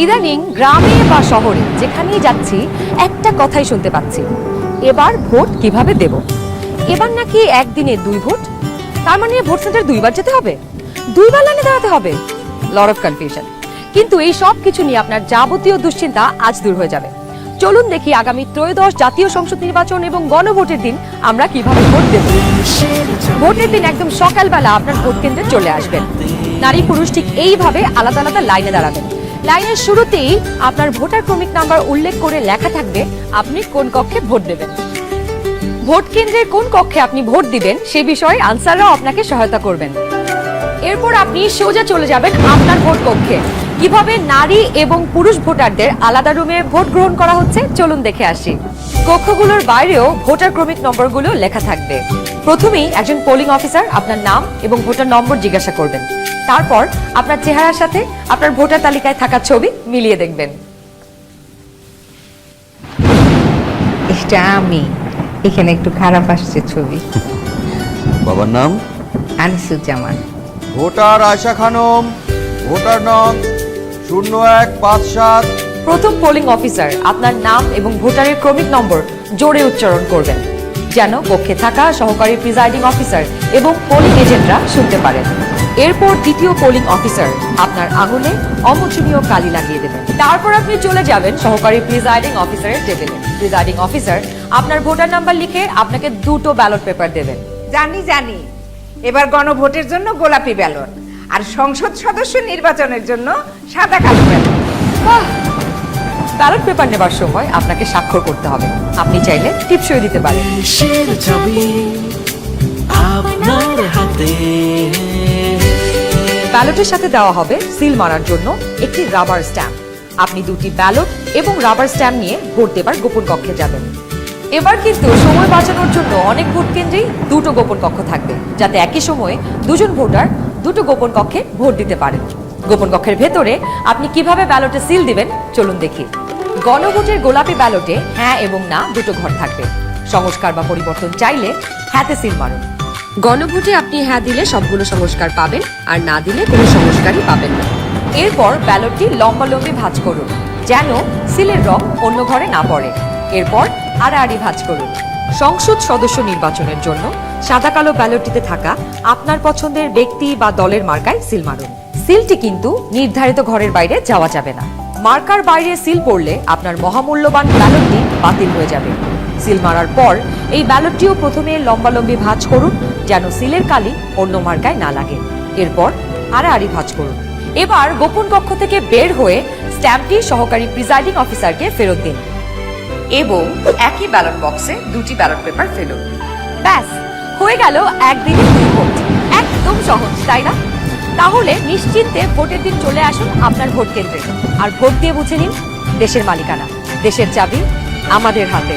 ইদানিং গ্রামে বা শহরে যেখানেই যাচ্ছি একটা কথাই শুনতে পাচ্ছি, এবার ভোট কিভাবে দেব। এবার নাকি একদিনে 2 ভোট, তার মানে ভোট সেন্টার 2বার যেতে হবে, 2বার লাইনে দাঁড়াতে হবে। Lot of confusion. কিন্তু এই সব কিছু নিয়ে আপনার যাবতীয় দুশ্চিন্তা আজ দূর হয়ে যাবে। চলুন দেখি আগামী ত্রয়োদশ জাতীয় সংসদ নির্বাচন এবং গণভোটের দিন আমরা কিভাবে ভোট দেব। ভোটের দিন একদম সকালবেলা আপনার ভোট কেন্দ্রে চলে আসবেন। নারী পুরুষ ঠিক এইভাবে আলাদা আলাদা লাইনে দাঁড়াবেন। লাইনের শুরুতেই আপনার ভোটার ক্রমিক নাম্বার উল্লেখ করে লেখা থাকবে আপনি কোন কক্ষে ভোট দেবেন। ভোট কেন্দ্রের কোন কক্ষে আপনি ভোট দিবেন সে বিষয়ে আনসাররাও আপনাকে সহায়তা করবেন। এরপর আপনি সোজা চলে যাবেন আপনার ভোট কক্ষে। কিভাবে নারী এবং পুরুষ ভোটারদের আলাদা রুমে ভোট গ্রহণ করা হচ্ছে চলুন দেখে আসি। কক্ষগুলোর বাইরেও ভোটার ক্রমিক নম্বরগুলো লেখা থাকবে। প্রথমেই একজন পোলিং অফিসার আপনার নাম এবং ভোটার নম্বর জিজ্ঞাসা করবেন। তারপর আপনার চেহারার সাথে আপনার ভোটার তালিকায় থাকা ছবি মিলিয়ে দেখবেন। এটা আমি, এখানে একটু খারাপ আসছে ছবি। বাবার নাম আনিসুজ্জামান। ভোটার আয়শা খানম, ভোটার নং 0157। প্রথম পোলিং অফিসার আপনার নাম এবং ভোটারের ক্রমিক নম্বর জোরে উচ্চারণ করবেন, যেন কক্ষে থাকা সহকারী প্রিজাইডিং অফিসার এবং পোলিং এজেন্টরা শুনতে পারেন। এরপর দ্বিতীয় পোলিং অফিসার আপনার আঙুলে অমোচনীয় কালি লাগিয়ে দেবেন। তারপর আপনি চলে যাবেন সহকারী প্রিজাইডিং অফিসারের টেবিলে। প্রিজাইডিং অফিসার আপনার ভোটার নাম্বার লিখে আপনাকে 2টো ব্যালট পেপার দেবেন। জানি এবার গণভোটের জন্য গোলাপি ব্যালট, আর সংসদ সদস্য নির্বাচনের জন্য সাদা কালো ব্যালট। বাহ! ব্যালট পেপার নেবার সময় আপনাকে স্বাক্ষর করতে হবে। আপনি চাইলে টিপসই দিতে পারেন। ব্যালটের সাথে দেওয়া হবে সিল মারার জন্য একটি রাবার স্ট্যাম্প। আপনি 2টি ব্যালট এবং রাবার স্ট্যাম্প নিয়ে ভোট দেবার গোপন কক্ষে যাবেন। এবার কিন্তু সময় বাঁচানোর জন্য অনেক ভোট কেন্দ্রেই 2টো গোপন কক্ষ থাকবে, যাতে একই সময়ে 2জন ভোটার 2টো গোপন কক্ষে ভোট দিতে পারেন। গোপন কক্ষের ভেতরে আপনি কিভাবে ব্যালটে সিল দিবেন চলুন দেখি। গণভোটের গোলাপি ব্যালটে হ্যাঁ এবং না 2টো ঘর থাকবে। সংস্কার বা পরিবর্তন চাইলে হ্যাঁতে সিল মারুন। গণভোটে আপনি হ্যাঁ দিলে সবগুলো সংস্কার পাবেন, আর না দিলে কোনো সংস্কারই পাবেন না। এরপর ব্যালটটি লম্বালম্বি ভাঁজ করুন, যেন সিলের রং অন্য ঘরে না পড়ে। এরপর আড়াআড়ি ভাঁজ করুন। সংসদ সদস্য নির্বাচনের জন্য সাদা কালো ব্যালটটিতে থাকা আপনার পছন্দের ব্যক্তি বা দলের মার্কায় সিল মারুন। সিলটি কিন্তু নির্ধারিত ঘরের বাইরে যাওয়া যাবে না। মার্কার বাইরে সিল পড়লে আপনার মহামূল্যবান ব্যালটটি বাতিল হয়ে যাবে। সিল মারার পর এই ব্যালটটিও প্রথমে লম্বালম্বি ভাঁজ করুন, যেন সিলের কালি অন্য মার্কায় না লাগে। এরপর আড়াআড়ি ভাঁজ করুন। এবার গোপন কক্ষ থেকে বের হয়ে স্ট্যাম্পটি সহকারী প্রিজাইডিং অফিসারকে ফেরত দিন এবং একই ব্যালট বক্সে 2টি ব্যালট পেপার ফেলুন। ব্যাস, হয়ে গেল একদিনে 2 ভোট। একদম সহজ, তাই না? তাহলে নিশ্চিন্তে ভোটের দিন চলে আসুন আপনার ভোট কেন্দ্রে, আর ভোট দিয়ে বুঝে নিন দেশের মালিকানা। দেশের চাবি আমাদের হাতে।